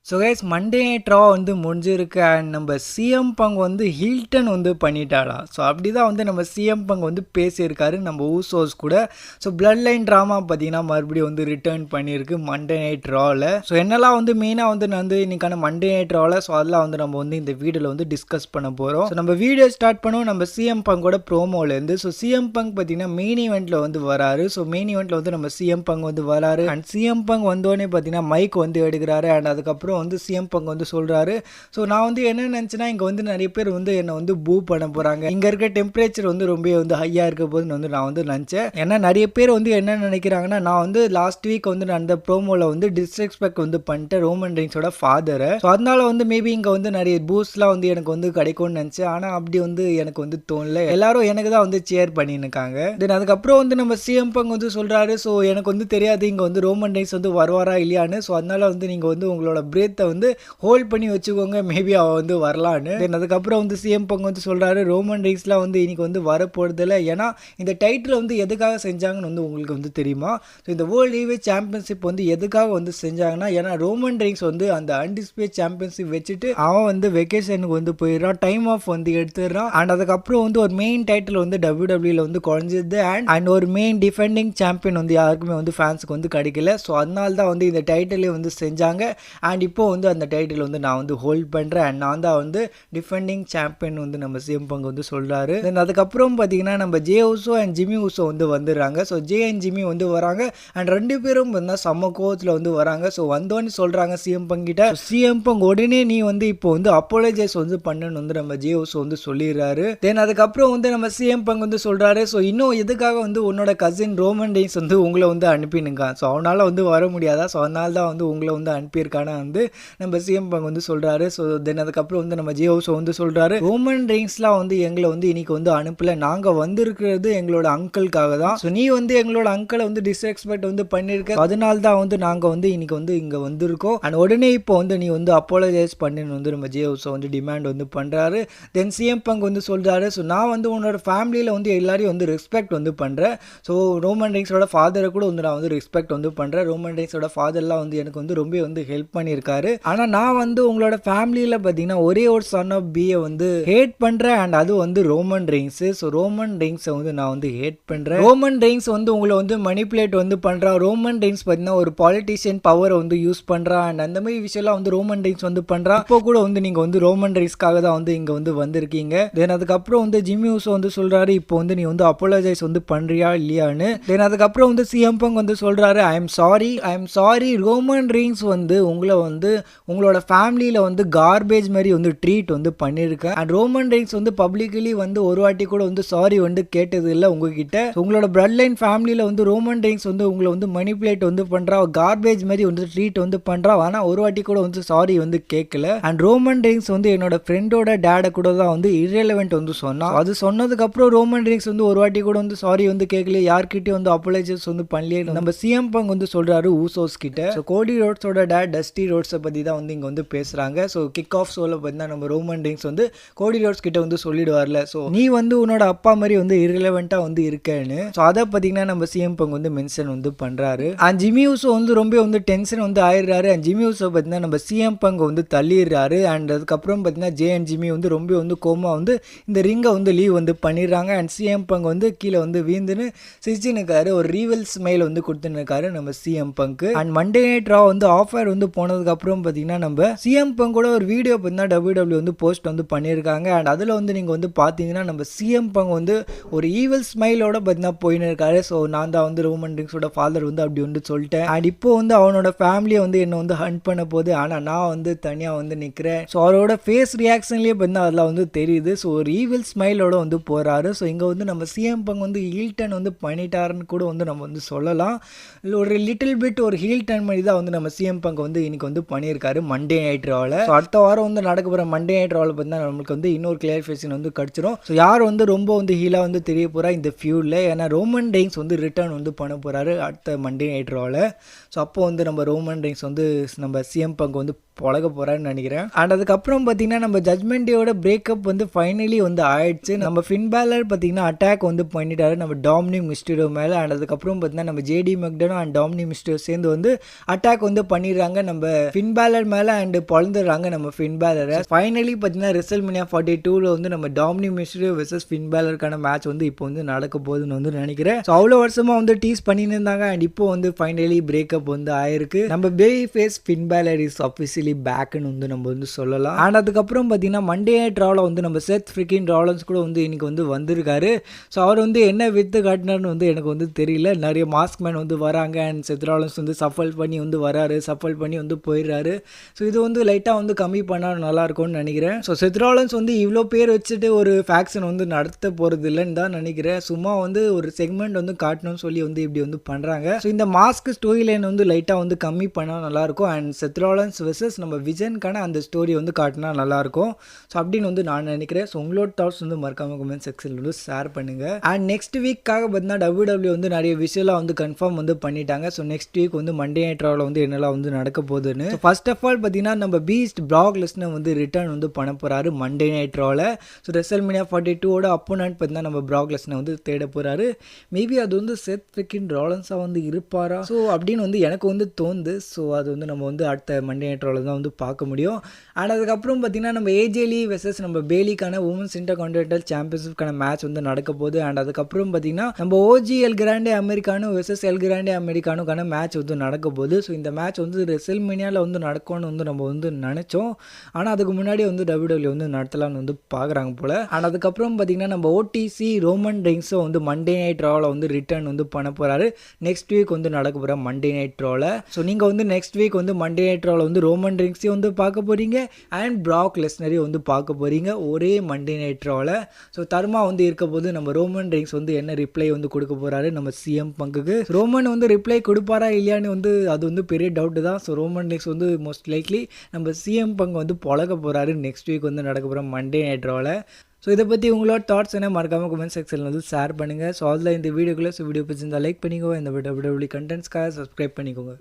So guys Monday night Raw வந்து முடிஞ்சிருக்கு and நம்ம சிஎம் பங்க் வந்து ஹில்டன் வந்து பண்ணிட்டாலாம். ஸோ அப்படி தான் வந்து நம்ம சிஎம் பங்க் வந்து பேசியிருக்காரு நம்ம ஊசோஸ் கூட. ஸோ பிளட் லைன் ட்ராமா பார்த்தீங்கன்னா மறுபடியும் வந்து ரிட்டர்ன் பண்ணியிருக்கு மண்டே நைட் ராவில். ஸோ என்னெல்லாம் வந்து மெயினாக வந்து நான் வந்து இன்னைக்கான மண்டே நைட் ராவில் ஸோ அதெல்லாம் வந்து நம்ம வந்து இந்த வீடியோவில் வந்து டிஸ்கஸ் பண்ண போகிறோம். ஸோ நம்ம வீடியோ ஸ்டார்ட் பண்ணுவோம் நம்ம சிஎம் பங்கோட ப்ரோமோலேருந்து. ஸோ சிஎம் பங்க் பார்த்தீங்கன்னா மெயின் ஈவெண்ட்டில் வந்து வராரு. ஸோ மெயின் ஈவெண்ட்டில் வந்து நம்ம சிஎம் பங்க் வந்து வராரு அண்ட் சிஎம் பங்க் வந்தோடனே பார்த்தீங்கன்னா மைக் வந்து எடுக்கிறாரு அண்ட் அதுக்கப்புறம் வந்து சிஎம் பங்க் வந்து சொல்றாரு. ஸோ நான் வந்து என்ன நினச்சேன்னா இங்கே வந்து நிறைய பேர் வந்து என்னை வந்து பூ பண்ண போகிறாங்க, இங்கே இருக்க டெம்பரேச்சர் வந்து ரொம்ப வந்து ஹையாக இருக்க போதுன்னு வந்து நான் வந்து நினச்சேன். ஏன்னா நிறைய பேர் வந்து என்ன நினைக்கிறாங்கன்னா நான் வந்து லாஸ்ட் வீக் வந்து நான் அந்த ப்ரோமோவில் வந்து டிஸ்ரெஸ்பெக்ட் வந்து பண்ணிட்டேன் ரோமன் ரெயின்ஸோட ஃபாதரை. ஸோ அதனால வந்து மேபி இங்கே வந்து நிறைய பூஸ்ட்லாம் வந்து எனக்கு வந்து கிடைக்கும்னு நினச்சேன். ஆனால் அப்படி வந்து எனக்கு வந்து தோணல, எல்லாரும் எனக்கு தான் வந்து சேர் பண்ணின்னு இருக்காங்க. தென் அதுக்கப்புறம் வந்து நம்ம சிஎம் பங்க் வந்து சொல்கிறாரு ஸோ எனக்கு வந்து தெரியாது இங்கே வந்து ரோமன் ரெயின்ஸ் வந்து வருவாரா இல்லையான்னு. ஸோ அதனால வந்து நீங்கள் வந்து உங்களோட பிரேத்தை வந்து ஹோல்ட் பண்ணி வச்சுக்கோங்க, மேபி அவள் வந்து வரலான்னு. தென் அதுக்கப்புறம் வந்து சிஎம் பங்க் வந்து சொல்கிறாரு ரோமன் ரெயின்ஸ்லாம் வந்து இன்னைக்கு வந்து வரப்போகிறதில்ல, ஏன்னா இந்த டைட்டில் வந்து எதுக்காக செஞ்சாங்கன்னு வந்து உங்களுக்கு வந்து தெரியுமா? ஸோ இந்த வேர்ல்டு ஹெவிவெயிட் சாம்பியன்ஷிப் வந்து எதுக்காக வந்து செஞ்சாங்கன்னா ஏன்னா ரோமன் ரெயின்ஸ் வந்து அந்த அன்டிஸ்பிளேட் சாம்பியன்ஷிப் வச்சுட்டு அவன் வந்து வெக்கேஷனுக்கு வந்து போயிடுறான், டைம் ஆஃப் வந்து எடுத்துடுறான் அண்ட் அதுக்கப்புறம் வந்து ஒரு மெயின் டைட்டில் வந்து WWE வந்து குறைஞ்சது அண்ட் ஒரு மெயின் டிஃபெண்டிங் சாம்பியன் வந்து யாருக்குமே வந்து ஃபேன்ஸுக்கு வந்து கிடைக்கல. ஸோ அதனால தான் வந்து இந்த டைட்டிலே வந்து செஞ்சாங்க அண்ட் இப்போ வந்து அந்த டைட்டில் வந்து நான் வந்து ஹோல்ட் பண்ணுறேன் அண்ட் நான் தான் வந்து டிஃபெண்டிங் சாம்பியன் வந்து நம்ம சிஎம் பங்க் வந்து சொல்கிறாரு. தென் அதுக்கப்புறம் பார்த்தீங்கன்னா நம்ம J Uso and Jimmy Uso வந்து வந்துடுறாங்க. ஸோ ஜே அண்ட் ஜிம்மி வந்து வராங்க அண்ட் ரெண்டு பேரும் வந்து செம்ம கோவத்தில் வந்து வராங்க. ஸோ வந்தோன்னு சொல்கிறாங்க சிஎம் பங்க் கிட்ட, சிஎம் பங்க் உடனே நீ வந்து இப்போ வந்து அப்பாலஜைஸ் வந்து பண்ணணும்னு வந்து நம்ம ஜே ஊசோ வந்து சொல்லிடுறாரு. தென் அதுக்கப்புறம் வந்து நம்ம சிஎம் பங்க் வந்து சொல்கிறாரு ஸோ இன்னும் எதுக்காக வந்து உன்னோட கசின் ரோமன் ரெயின்ஸ் வந்து உங்களை வந்து அனுப்பினுக்கான், ஸோ அவனால் வந்து வர முடியாதா, ஸோ அதனால தான் வந்து உங்களை வந்து அனுப்பியிருக்கானா வந்து நம்ம சிஎம் பங்க் வந்து சொல்கிறாரு. ஸோ தென் அதுக்கப்புறம் வந்து நம்ம ஜே ஊசோ வந்து சொல்கிறாரு ரோமன் ரெயின்ஸ்லாம் வந்து எங்களை வந்து இன்னைக்கு வந்து அனுப்பல, நாங்கள் வந்திருக்கிறது எங்களோட அங்கிளுக்காக தான். ஸோ நீ வந்து எங்களோட அங்கிளை வந்து டிஸ்ரெஸ்பெக்ட் வந்து பண்ணியிருக்க, அதனால தான் வந்து நாங்கள் வந்து இன்னைக்கு வந்து இங்கே வந்திருக்கோம் அண்ட் உடனே இப்போ வந்து நீ வந்து அப்பாலஜைஸ் பண்ணுன்னு வந்து நம்ம ஜே ஊசோ வந்து டிமாண்ட் வந்து பண்ணுறாரு. தென் சிஎம் பங்க் வந்து சொல்கிறாரு ஸோ நான் வந்து உன்னோட ஃபேமிலியில் வந்து எல்லாரையும் வந்து ரெஸ்பெக்ட் வந்து பண்ணுறேன். ஸோ ரோமன் ரெயின்ஸோட ஃபாதரை கூட வந்து நான் வந்து ரெஸ்பெக்ட் வந்து பண்ணுறேன், ரோமன் ரெயின்ஸோட ஃபாதர்லாம் வந்து எனக்கு வந்து ரொம்ப வந்து ஹெல்ப் பண்ணியிருக்காரு. ஆனால் நான் வந்து உங்களோட ஃபேமிலியில் பார்த்தீங்கன்னா ஒரே ஒரு சன் ஆஃப் பியை வந்து ஹேட் பண்ணுறேன் அண்ட் அது வந்து ரோமன் ரெயின்ஸு. ஸோ ரோமன் ரெயின்ஸை வந்து நான் வந்து ஹேட் பண்ணுறேன், ரோமன் ரெயின்ஸ் வந்து உங்களை வந்து மணிப்புலேட் வந்து பண்ணுறான், ரோமன் ரெயின்ஸ் பார்த்தீங்கன்னா ஒரு பாலிட்டிஷியன் பவரை வந்து யூஸ் பண்ணுறான் அண்ட் அந்த மாதிரி விஷயம்லாம் வந்து ரோமன் ரெயின்ஸ் வந்து பண்ணுறான். இப்போ கூட வந்து நீங்கள் வந்து ரோமன் ரெயின்ஸ்க்காக தான் வந்து இங்கே வந்து வந்திருக்கீங்க. தென் அதுக்கப்புறம் வந்து ஜிம்மி ஊசோ வந்து சொல்கிறாரு இப்போ வந்து நீ வந்து அப்பாலஜைஸ் வந்து பண்ணுறியா இல்லையான்னு. தென் அதுக்கப்புறம் வந்து சிஎம் பங்க் வந்து சொல்கிறாரு I am sorry Roman Reigns வந்து உங்களை வந்து உங்களோட ஃபேமிலியில் வந்து கார்பேஜ் மாதிரி வந்து ட்ரீட் வந்து பண்ணியிருக்கேன் அண்ட் ரோமன் ரெயின்ஸ் வந்து பப்ளிக்கலி வந்து ஒரு வாட்டி கூட வந்து சாரி வந்து கேட்டது இல்லை உங்ககிட்ட. உங்களோட பிளட் லைன் ஃபேமிலியில் வந்து ரோமன் ரெயின்ஸ் வந்து உங்களை வந்து மணிப்புலேட் வந்து பண்ணுறா, கார்பேஜ் மாதிரி வந்து ட்ரீட் வந்து பண்ணுறா, ஆனால் ஒரு வாட்டி கூட வந்து சாரி வந்து கேட்கல அண்ட் ரோமன் ரெயின்ஸ் வந்து என்னோட ஃப்ரெண்டோட டேடை கூட தான் வந்து இரலவெண்ட் வந்து சொன்னான். அது சொன்னதுக்கப்புறம் ரோமன் ரெயின்ஸ் வந்து ஒரு வாட்டி கூட வந்து சாரி வந்து கேட்கல, யார்கிட்டயும் வந்து அப்பாலஜைஸ் வந்து பண்ணலையே நம்ம சிஎம் பங்க் வந்து சொல்கிறாரு ஊசோஸ் கிட்ட. ஸோ கோடி ரோட்ஸோட டேட் டஸ்டி ரோட்ஸை பற்றி தான் வந்து இங்கே வந்து பேசுகிறாங்க. ஸோ கிக் ஆஃப் ஷோவில் பார்த்தீங்கன்னா நம்ம ரோமன் ரெயின்ஸ் வந்து கோடி ரோட்ஸ் கிட்ட வந்து சொல்லிடுவார்ல ஸோ நீ வந்து உன்னோட அப்பா மாதிரி வந்து இரலவெண்ட்டாக வந்து இருக்கேன்னு. ஸோ அதை பார்த்தீங்கன்னா நம்ம சிஎம் பங்க் வந்து மென்ஷன் வந்து பண்ணுறாரு அண்ட் ஜிம்மி ஊசோ வந்து ரொம்ப வந்து டென்ஷன் வந்து ஆயிடுறாரு அண்ட் ஜிம்மி ஊசோ பார்த்தீங்கன்னா நம்ம சிஎம் பங்க் வந்து தள்ளிடுறாரு அண்ட் அதுக்கப்புறம் பார்த்தீங்கன்னா ஜே அண்ட் ஜிம்மி வந்து ரொம்ப வந்து கோமா வந்து இந்த ரிங்கை வந்து லீவ் வந்து பண்ணிடுறாங்க அண்ட் சிஎம் பங்க் வந்து கீழே வந்து வீந்துன்னு சிரிச்சுன்னுக்காரு, ஒரு ரீவல் ஸ்மைல் வந்து கொடுத்துன்னு நம்ம CM Punk. And Monday night Raw வந்து ஆஃபர் வந்து போனதுக்கு அப்புறம் பார்த்தீங்கன்னா நம்ம சிஎம் பங்க் கூட ஒரு வீடியோ பார்த்தீங்கன்னா WWE வந்து போஸ்ட் வந்து பண்ணியிருக்காங்க அண்ட் அதில் வந்து நீங்கள் வந்து பார்த்தீங்கன்னா நம்ம சிஎம் பங்க் வந்து ஒரு ஈவல் ஸ்மைலோட பார்த்தீங்கன்னா போயின்னு இருக்காரு. ஸோ நான் தான் வந்து ரோமன் ரெயின்ஸோட ஃபாதர் வந்து அப்படி வந்து சொல்லிட்டேன் அண்ட் இப்போ வந்து அவனோட ஃபேமிலியை வந்து என்னை வந்து ஹண்ட் பண்ண போகுது ஆனால் நான் வந்து தனியாக வந்து நிற்கிறேன். ஸோ அவரோட ஃபேஸ் ரியாக்ஷன்லேயே பார்த்தீங்கன்னா அதெல்லாம் வந்து தெரியுது. ஸோ ஒரு ஈவில் ஸ்மைலோட வந்து போகிறாரு. ஸோ இங்கே வந்து நம்ம சிஎம் பங்க் வந்து ஹீல் டர்ன் வந்து பண்ணிட்டாருன்னு கூட வந்து நம்ம வந்து சொல்லலாம். ஒரு லிட்டில் பிட் ஒரு ஹீல் டர்ன் மாதிரி தான் வந்து நம்ம சிஎம் பங்க் வந்து இன்னைக்கு வந்து பண்ணியிருக்காரு மண்டே நைட் ராவில். ஸோ அடுத்த வாரம் வந்து நடக்க போகிற மண்டே நைட் ராவில் பார்த்தீங்கன்னா நம்மளுக்கு வந்து இன்னொரு கிளியரிஃபிகேஷன் வந்து கிடச்சிரும். ஸோ யார் வந்து ரொம்ப வந்து ஹீலாக வந்து தெரிய போகிறா இந்த ஃபியூடில், ஏன்னா ரோமன் ரெயின்ஸ் வந்து ரிட்டர்ன் வந்து பண்ண போகிறாரு அடுத்த மண்டே நைட் ராவில். ஸோ அப்போ வந்து நம்ம ரோமன் ரெயின்ஸ் வந்து நம்ம சிஎம் பங்க் வந்து பழக போகிறான்னு நினைக்கிறேன் அண்ட் அதுக்கப்புறம் பார்த்தீங்கன்னா நம்ம ஜட்மெண்ட் டேயோட பிரேக்கப் வந்து ஃபைனலி வந்து ஆயிடுச்சு. நம்ம ஃபின் பேலர் பார்த்தீங்கன்னா அட்டாக் வந்து பண்ணிட்டாரு நம்ம டாமினிக் மிஸ்டீரியோ மேலே அண்ட் அதுக்கப்புறம் பார்த்தீங்கன்னா நம்ம JD McDonagh and Dominik Mysterio சேர்ந்து வந்து அட்டாக் வந்து பண்ணிடுறாங்க நம்ம ஃபின் பேலர் மேலே அண்ட் பொழந்துடுறாங்க நம்ம ஃபின் பேலரை. ஃபைனலி பார்த்தீங்கன்னா ரெசல்மேனியா 42ல வந்து நம்ம டாமினிக் மிஸ்டீரியோ வெர்சஸ் ஃபின் பேலருக்கான மேட்ச் வந்து இப்போ வந்து நடக்க போகுதுன்னு வந்து நினைக்கிறேன். ஸோ அவ்வளோ வருஷமாக வந்து டீஸ் பண்ணிட்டு இருந்தாங்க அண்ட் இப்போ வந்து ஃபைனலி பிரேக்கப் வந்து ஆயிருக்கு. நம்ம baby face Finn Balor is officially பேக்குன்னு வந்து நம்ம வந்து சொல்லலாம். அண்ட் அதுக்கப்புறம் பார்த்தீங்கன்னா மண்டே நைட் ராவில் வந்து நம்ம செத் ஃப்ரிக்கின் ராலன்ஸ் கூட வந்து இன்னைக்கு வந்து வந்திருக்காரு. ஸோ அவர் வந்து என்ன வித்து காட்டினார்னு வந்து எனக்கு வந்து தெரியல. நிறைய மாஸ்க் மேன் வந்து வராங்க அண்ட் செத் ராலன்ஸ் வந்து சஃபல் பண்ணி வந்து வராரு, சஃபல் பண்ணி வந்து போயிடுறாரு. ஸோ இது வந்து லைட்டாக வந்து கம்மி பண்ணால் நல்லாயிருக்கும்னு நினைக்கிறேன். ஸோ செத் ராலன்ஸ் வந்து இவ்வளோ பேர் வச்சுட்டு ஒரு ஃபேக்ஷன் வந்து நடத்த போகிறது இல்லைன்னு தான் நினைக்கிறேன். சும்மா வந்து ஒரு செக்மெண்ட் வந்து காட்டணும்னு சொல்லி வந்து இப்படி வந்து பண்ணுறாங்க. ஸோ இந்த மாஸ்க் ஸ்டோரி லைன் வந்து லைட்டாக வந்து கம்மி பண்ணால் நல்லாயிருக்கும். அண்ட் செத் ராலன்ஸ் வெர்சஸ் நம்ம விஜனுக்கான அந்த ஸ்டோரி வந்து காட்டினா நல்லாயிருக்கும். ஸோ அப்படின்னு வந்து நான் நினைக்கிறேன். ஸோ உங்களோட தாட்ஸ் வந்து மறக்காம கமெண்ட் செக்ஷனில் வந்து ஷேர் பண்ணுங்கள். அண்ட் நெக்ஸ்ட் வீக்காக பார்த்தீங்கன்னா WWE வந்து நிறைய விஷயம்லாம் வந்து கன்ஃபார்ம் வந்து பண்ணிட்டாங்க. ஸோ நெக்ஸ்ட் வீக் வந்து மண்டே நைட் ராவில் வந்து என்னெல்லாம் வந்து நடக்க போகுதுன்னு. ஃபர்ஸ்ட் ஆஃப் ஆல் பார்த்தீங்கன்னா நம்ம பீஸ்ட் பிராக் லெஸ்னர் வந்து ரிட்டர்ன் வந்து பண்ண போகிறாரு மண்டே நைட் ராவில். ஸோ ரெசல்மேனியா 42ஓட அப்போனன்ட் பார்த்தீங்கன்னா நம்ம பிராக் லெஸ்னர் வந்து தேட போகிறாரு. மேபி அது வந்து செத் ஃப்ரிக்கின் ராலன்ஸாக வந்து இருப்பாரா ஸோ அப்படின்னு வந்து எனக்கு வந்து தோணுது. ஸோ அது வந்து நம்ம வந்து அடுத்த மண்டே நைட் ராவில் தான் வந்து பார்க்க முடியும். அண்ட் அதுக்கப்புறம் பார்த்தீங்கன்னா நம்ம ஏஜேலி வெர்சஸ் நம்ம பேலிக்கான உமன்ஸ் இன்டர்கான்டினென்டல் சாம்பியன்ஷிப்கான மேட்ச் வந்து நடக்க போகுது. அண்ட் அதுக்கப்புறம் பார்த்தீங்கன்னா நம்ம OG El Grande Americano versus El Grande அமெரிக்கானுக்கான மேட்ச் வந்து நடக்க போகுது. ஸோ இந்த மேட்ச் வந்து ரெசல்மேனியாவில் வந்து நடக்கும்னு வந்து நம்ம வந்து நினச்சோம். ஆனால் அதுக்கு முன்னாடி வந்து WWE வந்து நடத்தலாம்னு வந்து பார்க்குறாங்க போல். அண்ட் அதுக்கப்புறம் பார்த்தீங்கன்னா நம்ம ஓடிசி ரோமன் ரெயின்ஸும் வந்து மண்டே நைட் ராவில் வந்து ரிட்டர்ன் வந்து பண்ண போகிறாரு. நெக்ஸ்ட் வீக் வந்து நடக்க போகிற மண்டே நைட் ராவில். ஸோ நீங்கள் வந்து நெக்ஸ்ட் வீக் வந்து மண்டே நைட் ராவில் வந்து ரோமன் ரெயின்ஸையும் வந்து பார்க்க போகிறீங்க அண்ட் பிராக் லெஸ்னரையும் வந்து பார்க்க போகிறீங்க ஒரே மண்டே நைட் ராவில். ஸோ தர்மா வந்து இருக்க போது நம்ம ரோமன் ரெயின்ஸ் வந்து என்ன ரிப்ளை வந்து கொடுக்க போகிறாரு நம்ம சிஎம் பங்குக்கு. ரோமன் வந்து ரிப்ளை கொடுப்பாரா இல்லையான்னு வந்து அது வந்து பெரிய டவுட்டு தான். ஸோ ரோமன் ரெயின்ஸ் வந்து மோஸ்ட் லைக்லி நம்ம சிஎம் பங்கு வந்து பழக போகிறாரு நெக்ஸ்ட் வீக் வந்து நடக்க போகிற மண்டே நைட் ராவில். ஸோ இதை பற்றி உங்களோட தாட்ஸ் என்ன மறக்காமல் கமெண்ட் செக்ஷனில் வந்து ஷேர் பண்ணுங்கள். ஸோ அதில் இந்த வீடியோக்குள்ளே வீடியோ பிடிச்சிருந்தா லைக் பண்ணிக்கோங்க. இந்த WWE கண்டென்ட்ஸ்க்காக சப்ஸ்கிரைப் பண்ணிக்கோங்க.